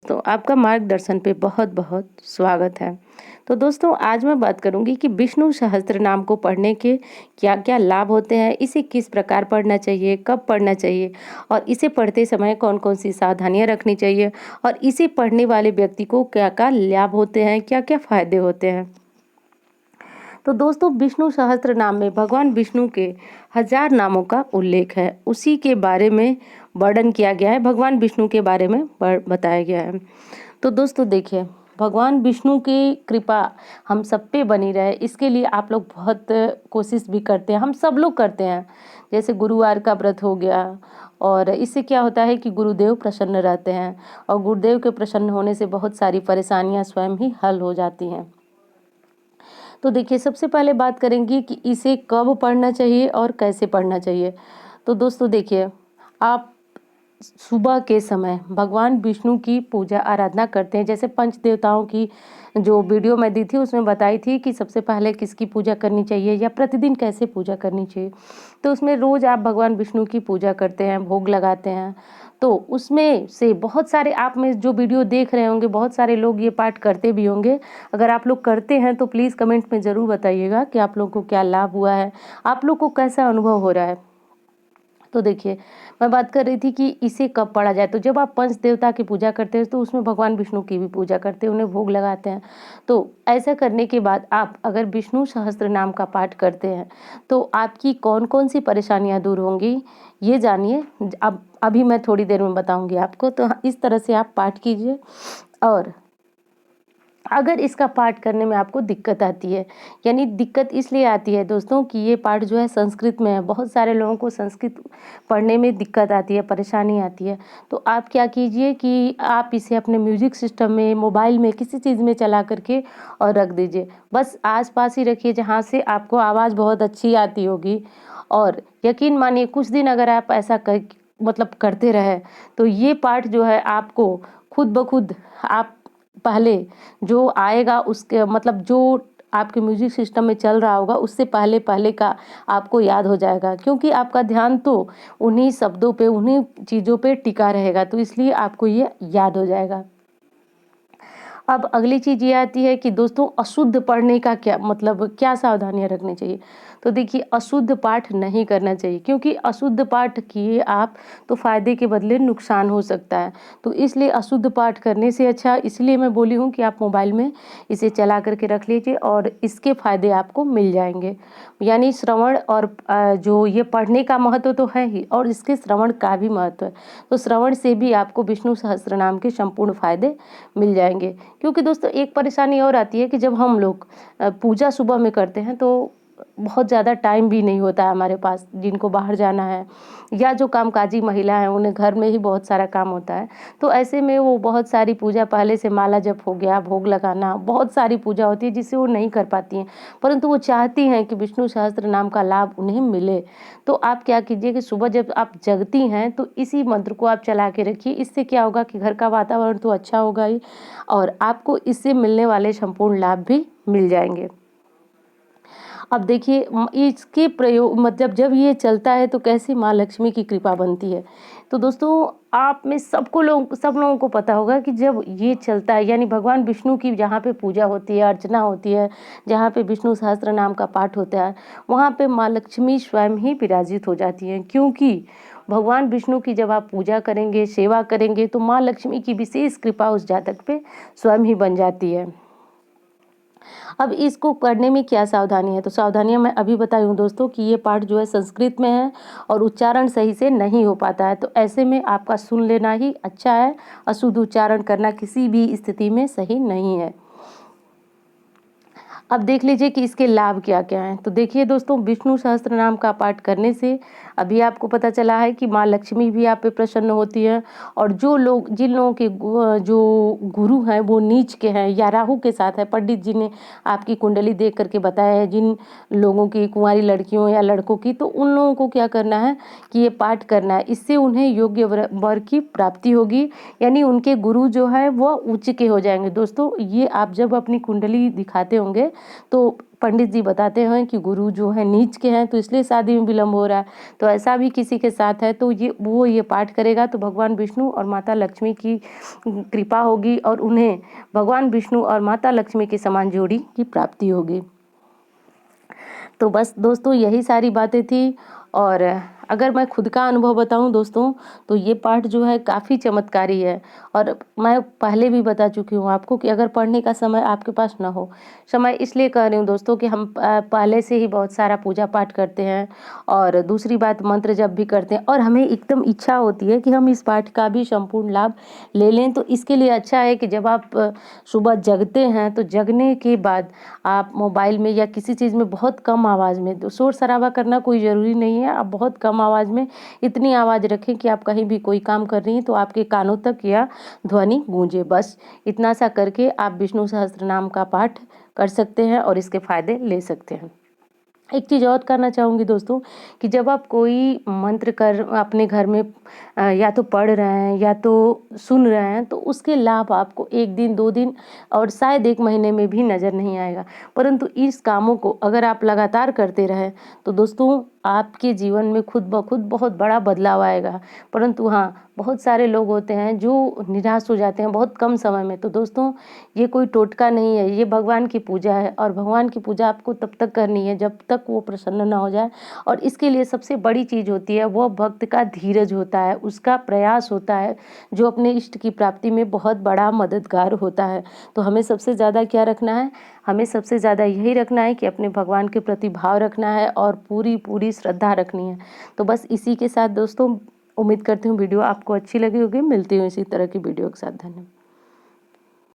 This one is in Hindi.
दोस्तों, आपका मार्गदर्शन पे बहुत-बहुत स्वागत है। तो दोस्तों, आज मैं बात करूँगी कि विष्णु सहस्त्र नाम को पढ़ने के क्या-क्या लाभ होते हैं, इसे किस प्रकार पढ़ना चाहिए, कब पढ़ना चाहिए और इसे पढ़ते समय कौन-कौन सी सावधानियाँ रखनी चाहिए और इसे पढ़ने वाले व्यक्ति को क्या-क्या लाभ होते हैं, क्या-क्या फ़ायदे होते हैं। तो दोस्तों, विष्णु सहस्त्र नाम में भगवान विष्णु के 1000 नामों का उल्लेख है। उसी के बारे में वर्णन किया गया है, भगवान विष्णु के बारे में बताया गया है। तो दोस्तों देखिए, भगवान विष्णु की कृपा हम सब पे बनी रहे, इसके लिए आप लोग बहुत कोशिश भी करते हैं, हम सब लोग करते हैं। जैसे गुरुवार का व्रत हो गया, और इससे क्या होता है कि गुरुदेव प्रसन्न रहते हैं और गुरुदेव के प्रसन्न होने से बहुत सारी परेशानियां स्वयं ही हल हो जाती हैं। तो देखिए, सबसे पहले बात करेंगे कि इसे कब पढ़ना चाहिए और कैसे पढ़ना चाहिए। तो दोस्तों देखिए, आप सुबह के समय भगवान विष्णु की पूजा आराधना करते हैं। जैसे पंच देवताओं की जो वीडियो मैं दी थी उसमें बताई थी कि सबसे पहले किसकी पूजा करनी चाहिए या प्रतिदिन कैसे पूजा करनी चाहिए। तो उसमें रोज़ आप भगवान विष्णु की पूजा करते हैं, भोग लगाते हैं। तो उसमें से बहुत सारे आप में जो वीडियो देख रहे होंगे, बहुत सारे लोग ये पाठ करते भी होंगे। अगर आप लोग करते हैं तो प्लीज़ कमेंट में ज़रूर बताइएगा कि आप लोग को क्या लाभ हुआ है, आप लोग को कैसा अनुभव हो रहा है। तो देखिए, मैं बात कर रही थी कि इसे कब पढ़ा जाए। तो जब आप पंच देवता की पूजा करते हैं तो उसमें भगवान विष्णु की भी पूजा करते हैं, उन्हें भोग लगाते हैं। तो ऐसा करने के बाद आप अगर विष्णु सहस्त्र नाम का पाठ करते हैं तो आपकी कौन-कौन सी परेशानियाँ दूर होंगी, ये जानिए। अब अभी मैं थोड़ी देर में बताऊँगी आपको। तो इस तरह से आप पाठ कीजिए। और अगर इसका पाठ करने में आपको दिक्कत आती है, यानी दिक्कत इसलिए आती है दोस्तों कि ये पाठ जो है संस्कृत में है। बहुत सारे लोगों को संस्कृत पढ़ने में दिक्कत आती है, परेशानी आती है। तो आप क्या कीजिए कि आप इसे अपने म्यूज़िक सिस्टम में, मोबाइल में, किसी चीज़ में चला करके और रख दीजिए। बस आस-पास ही रखिए जहाँ से आपको आवाज़ बहुत अच्छी आती होगी। और यकीन मानिए, कुछ दिन अगर आप ऐसा मतलब करते रहे तो ये पाठ जो है आपको खुद ब खुद, आप पहले जो आएगा उसके मतलब जो आपके म्यूजिक सिस्टम में चल रहा होगा उससे पहले पहले का आपको याद हो जाएगा, क्योंकि आपका ध्यान तो उन्हीं शब्दों पे, उन्हीं चीज़ों पे टिका रहेगा। तो इसलिए आपको ये याद हो जाएगा। अब अगली चीज़ ये आती है कि दोस्तों, अशुद्ध पढ़ने का क्या मतलब, क्या सावधानियाँ रखनी चाहिए। तो देखिए, अशुद्ध पाठ नहीं करना चाहिए, क्योंकि अशुद्ध पाठ किए आप तो फ़ायदे के बदले नुकसान हो सकता है। तो इसलिए अशुद्ध पाठ करने से अच्छा, इसलिए मैं बोली हूँ कि आप मोबाइल में इसे चला करके रख लीजिए और इसके फ़ायदे आपको मिल जाएंगे। यानी श्रवण और जो ये पढ़ने का महत्व तो है ही, और इसके श्रवण का भी महत्व है। तो श्रवण से भी आपको विष्णु सहस्त्र नाम के संपूर्ण फ़ायदे मिल जाएंगे। क्योंकि दोस्तों, एक परेशानी और आती है कि जब हम लोग पूजा सुबह में करते हैं तो बहुत ज़्यादा टाइम भी नहीं होता है हमारे पास, जिनको बाहर जाना है या जो कामकाजी महिला हैं उन्हें घर में ही बहुत सारा काम होता है। तो ऐसे में वो बहुत सारी पूजा, पहले से माला जप हो गया, भोग लगाना, बहुत सारी पूजा होती है जिसे वो नहीं कर पाती हैं, परंतु वो चाहती हैं कि विष्णु सहस्त्र नाम का लाभ उन्हें मिले। तो आप क्या कीजिए कि सुबह जब आप जगती हैं तो इसी मंत्र को आप चला के रखिए। इससे क्या होगा कि घर का वातावरण तो अच्छा होगा ही, और आपको इससे मिलने वाले संपूर्ण लाभ भी मिल जाएंगे। अब देखिए, इसके प्रयोग मतलब जब ये चलता है तो कैसे माँ लक्ष्मी की कृपा बनती है। तो दोस्तों, आप में सब लोगों को पता होगा कि जब ये चलता है, यानी भगवान विष्णु की जहाँ पे पूजा होती है, अर्चना होती है, जहाँ पे विष्णु सहस्त्र नाम का पाठ होता है, वहाँ पे माँ लक्ष्मी स्वयं ही विराजित हो जाती हैं। क्योंकि भगवान विष्णु की जब आप पूजा करेंगे, सेवा करेंगे, तो माँ लक्ष्मी की विशेष कृपा उस जातक पे स्वयं ही बन जाती है। अब इसको करने में क्या सावधानी है, तो सावधानियां मैं अभी बताई हूँ दोस्तों कि ये पाठ जो है संस्कृत में है और उच्चारण सही से नहीं हो पाता है। तो ऐसे में आपका सुन लेना ही अच्छा है, अशुद्ध उच्चारण करना किसी भी स्थिति में सही नहीं है। अब देख लीजिए कि इसके लाभ क्या क्या हैं। तो देखिए दोस्तों, विष्णु सहस्त्र नाम का पाठ करने से अभी आपको पता चला है कि माँ लक्ष्मी भी आप पे प्रसन्न होती है। और जिन लोगों के जो गुरु हैं वो नीच के हैं या राहु के साथ है, पंडित जी ने आपकी कुंडली देख करके बताया है जिन लोगों की, कुंवारी लड़कियों या लड़कों की, तो उन लोगों को क्या करना है कि ये पाठ करना है। इससे उन्हें योग्य वर की प्राप्ति होगी, यानी उनके गुरु जो है वो उच्च के हो जाएंगे। दोस्तों, ये आप जब अपनी कुंडली दिखाते होंगे तो पंडित जी बताते हैं कि गुरु जो है नीच के हैं, तो इसलिए शादी में विलम्ब हो रहा है। तो ऐसा भी किसी के साथ है तो ये पाठ करेगा तो भगवान विष्णु और माता लक्ष्मी की कृपा होगी और उन्हें भगवान विष्णु और माता लक्ष्मी के समान जोड़ी की प्राप्ति होगी। तो बस दोस्तों यही सारी बातें थी। और अगर मैं खुद का अनुभव बताऊं दोस्तों, तो ये पाठ जो है काफ़ी चमत्कारी है। और मैं पहले भी बता चुकी हूँ आपको कि अगर पढ़ने का समय आपके पास ना हो, समय इसलिए कह रही हूँ दोस्तों कि हम पहले से ही बहुत सारा पूजा पाठ करते हैं और दूसरी बात मंत्र जप भी करते हैं और हमें एकदम इच्छा होती है कि हम इस पाठ का भी संपूर्ण लाभ ले लें। तो इसके लिए अच्छा है कि जब आप सुबह जगते हैं तो जगने के बाद आप मोबाइल में या किसी चीज़ में बहुत कम आवाज़ में, तो शोर शराबा करना कोई ज़रूरी नहीं है, आप बहुत कम आवाज़ में इतनी आवाज़ रखें कि आप कहीं भी कोई काम कर रही हैं तो आपके कानों तक यह ध्वनि गूंजे। बस इतना सा करके आप विष्णु सहस्त्र नाम का पाठ कर सकते हैं और इसके फायदे ले सकते हैं। एक चीज़ और करना चाहूँगी दोस्तों कि जब आप कोई मंत्र कर अपने घर में या तो पढ़ रहे हैं या तो सुन रहे हैं, तो उसके लाभ आपको 1 दिन 2 दिन और शायद 1 महीने में भी नज़र नहीं आएगा। परंतु इस कामों को अगर आप लगातार करते रहें तो दोस्तों आपके जीवन में खुद ब खुद बहुत बड़ा बदलाव आएगा। परंतु हाँ, बहुत सारे लोग होते हैं जो निराश हो जाते हैं बहुत कम समय में। तो दोस्तों ये कोई टोटका नहीं है, ये भगवान की पूजा है और भगवान की पूजा आपको तब तक करनी है जब तक वो प्रसन्न ना हो जाए। और इसके लिए सबसे बड़ी चीज़ होती है वो भक्त का धीरज होता है, उसका प्रयास होता है, जो अपने इष्ट की प्राप्ति में बहुत बड़ा मददगार होता है। तो हमें सबसे ज़्यादा क्या रखना है? हमें सबसे ज़्यादा यही रखना है कि अपने भगवान के प्रति भाव रखना है और पूरी श्रद्धा रखनी है। तो बस इसी के साथ दोस्तों उम्मीद करती हूँ वीडियो आपको अच्छी लगी होगी। मिलती हूँ इसी तरह की वीडियो के साथ। धन्यवाद।